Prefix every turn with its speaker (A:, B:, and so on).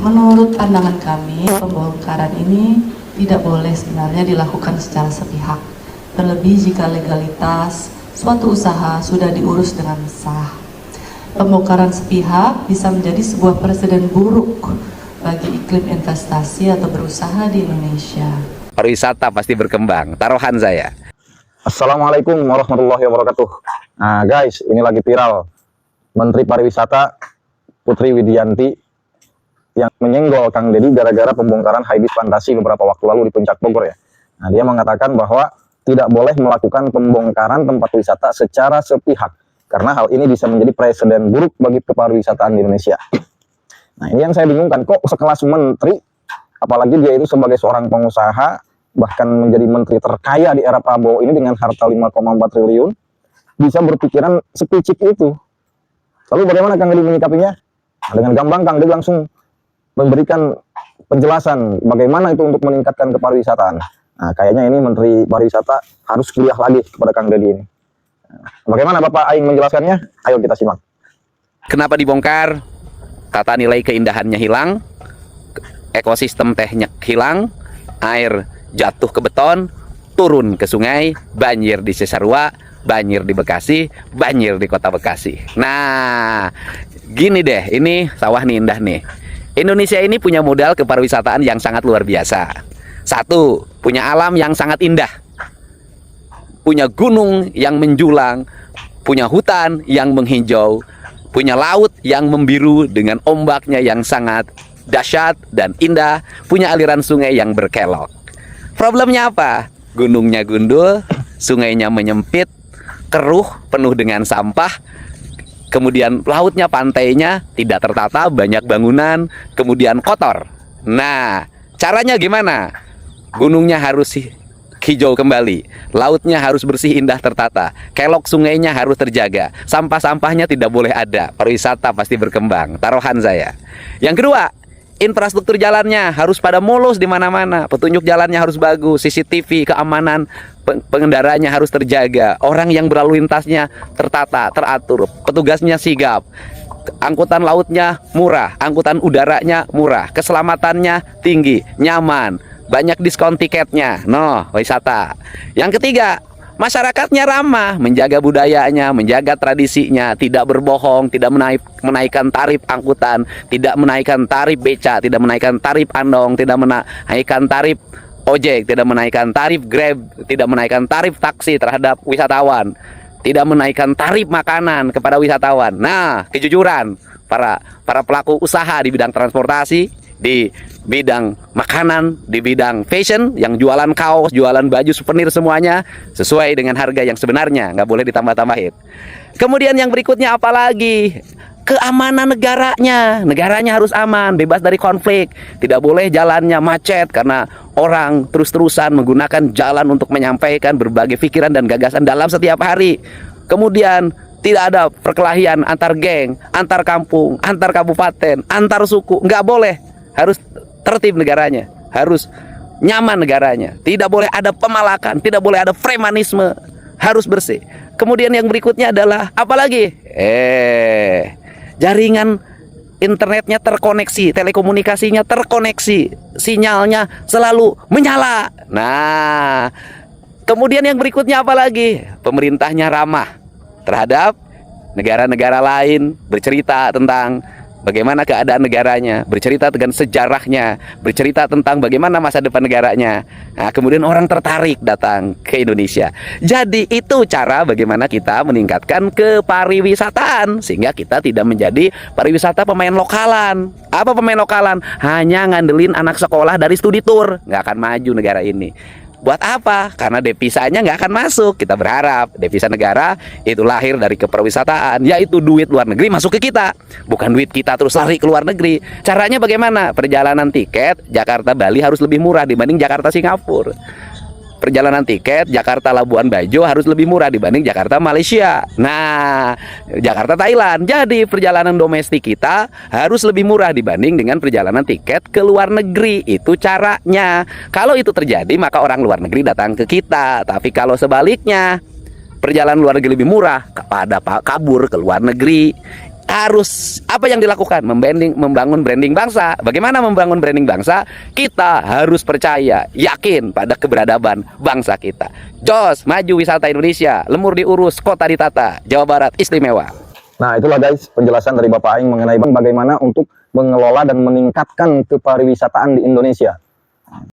A: Menurut pandangan kami, pembongkaran ini tidak boleh sebenarnya dilakukan secara sepihak, terlebih jika legalitas suatu usaha sudah diurus dengan sah. Pembongkaran sepihak bisa menjadi sebuah presiden buruk bagi iklim investasi atau berusaha di Indonesia.
B: Pariwisata pasti berkembang, taruhan saya.
C: Assalamualaikum warahmatullahi wabarakatuh. Nah guys, ini lagi viral Menteri Pariwisata Putri Widianti yang menyenggol Kang Deddy gara-gara pembongkaran Hybeast Fantasi beberapa waktu lalu di Puncak Bogor ya. Nah, dia mengatakan bahwa tidak boleh melakukan pembongkaran tempat wisata secara sepihak karena hal ini bisa menjadi presiden buruk bagi kepariwisataan di Indonesia. Nah, ini yang saya bingungkan, kok sekelas menteri, apalagi dia itu sebagai seorang pengusaha, bahkan menjadi menteri terkaya di era Prabowo ini dengan harta 5,4 triliun, bisa berpikiran sepicik itu. Lalu bagaimana Kang Deddy menyikapinya? Nah, dengan gampang Kang Deddy langsung memberikan penjelasan bagaimana itu untuk meningkatkan kepariwisataan. Nah, kayaknya ini Menteri Pariwisata harus kuliah lagi kepada Kang Deddy ini. Bagaimana Bapak Aing menjelaskannya? Ayo kita simak.
B: Kenapa dibongkar? Tata nilai keindahannya hilang, ekosistem tehnya hilang, air jatuh ke beton, turun ke sungai, banjir di Cisarua, banjir di Bekasi, banjir di kota Bekasi. Nah, gini deh, ini sawah nih indah nih. Indonesia ini punya modal kepariwisataan yang sangat luar biasa. Satu, punya alam yang sangat indah, punya gunung yang menjulang, punya hutan yang menghijau, punya laut yang membiru dengan ombaknya yang sangat dahsyat dan indah, punya aliran sungai yang berkelok. Problemnya apa? Gunungnya gundul, sungainya menyempit, keruh, penuh dengan sampah. Kemudian lautnya, pantainya tidak tertata, banyak bangunan, kemudian kotor. Nah, caranya gimana? Gunungnya harus hijau kembali, lautnya harus bersih, indah, tertata, kelok sungainya harus terjaga, sampah-sampahnya tidak boleh ada, pariwisata pasti berkembang, taruhan saya. Yang kedua, infrastruktur jalannya harus pada mulus di mana-mana, petunjuk jalannya harus bagus, CCTV, keamanan pengendaranya harus terjaga, orang yang berlalu lintasnya tertata, teratur, petugasnya sigap, angkutan lautnya murah, angkutan udaranya murah, keselamatannya tinggi, nyaman, banyak diskon tiketnya, wisata. Yang ketiga, masyarakatnya ramah, menjaga budayanya, menjaga tradisinya, tidak berbohong, tidak menaikkan tarif angkutan, tidak menaikkan tarif beca, tidak menaikkan tarif andong, tidak menaikkan tarif ojek, tidak menaikkan tarif Grab, tidak menaikkan tarif taksi terhadap wisatawan, tidak menaikkan tarif makanan kepada wisatawan. Nah, kejujuran para pelaku usaha di bidang transportasi, di bidang makanan, di bidang fashion, yang jualan kaos, jualan baju, souvenir, semuanya sesuai dengan harga yang sebenarnya, nggak boleh ditambah-tambahin. Kemudian yang berikutnya apa lagi? Keamanan negaranya harus aman, bebas dari konflik, tidak boleh jalannya macet karena orang terus-terusan menggunakan jalan untuk menyampaikan berbagai pikiran dan gagasan dalam setiap hari. Kemudian tidak ada perkelahian antar geng, antar kampung, antar kabupaten, antar suku, nggak boleh. Harus tertib negaranya, harus nyaman negaranya, tidak boleh ada pemalakan, tidak boleh ada premanisme, harus bersih. Kemudian yang berikutnya adalah apa lagi? Jaringan internetnya terkoneksi, telekomunikasinya terkoneksi, sinyalnya selalu menyala. Nah, kemudian yang berikutnya apa lagi? Pemerintahnya ramah terhadap negara-negara lain, bercerita tentang bagaimana keadaan negaranya, bercerita dengan sejarahnya, bercerita tentang bagaimana masa depan negaranya. Nah, kemudian orang tertarik datang ke Indonesia. Jadi itu cara bagaimana kita meningkatkan kepariwisataan, sehingga kita tidak menjadi pariwisata pemain lokalan. Apa pemain lokalan? Hanya ngandelin anak sekolah dari studi tour. Nggak akan maju negara ini. Buat apa? Karena devisanya nggak akan masuk. Kita berharap devisa negara itu lahir dari kepariwisataan, yaitu duit luar negeri masuk ke kita, bukan duit kita terus lari ke luar negeri. Caranya bagaimana? Perjalanan tiket Jakarta-Bali harus lebih murah dibanding Jakarta-Singapura. Perjalanan tiket Jakarta Labuan Bajo harus lebih murah dibanding Jakarta Malaysia. Nah, Jakarta Thailand. Jadi perjalanan domestik kita harus lebih murah dibanding dengan perjalanan tiket ke luar negeri. Itu caranya. Kalau itu terjadi, maka orang luar negeri datang ke kita. Tapi kalau sebaliknya, perjalanan luar negeri lebih murah, pada kabur ke luar negeri. harus apa yang dilakukan? Membangun branding bangsa. Bagaimana membangun branding bangsa? Kita harus percaya, yakin pada keberadaban bangsa kita. Jos, maju wisata Indonesia, lemur diurus, kota ditata, Jawa Barat istimewa.
C: Nah, itulah guys penjelasan dari Bapak Aing mengenai bagaimana untuk mengelola dan meningkatkan kepariwisataan di Indonesia.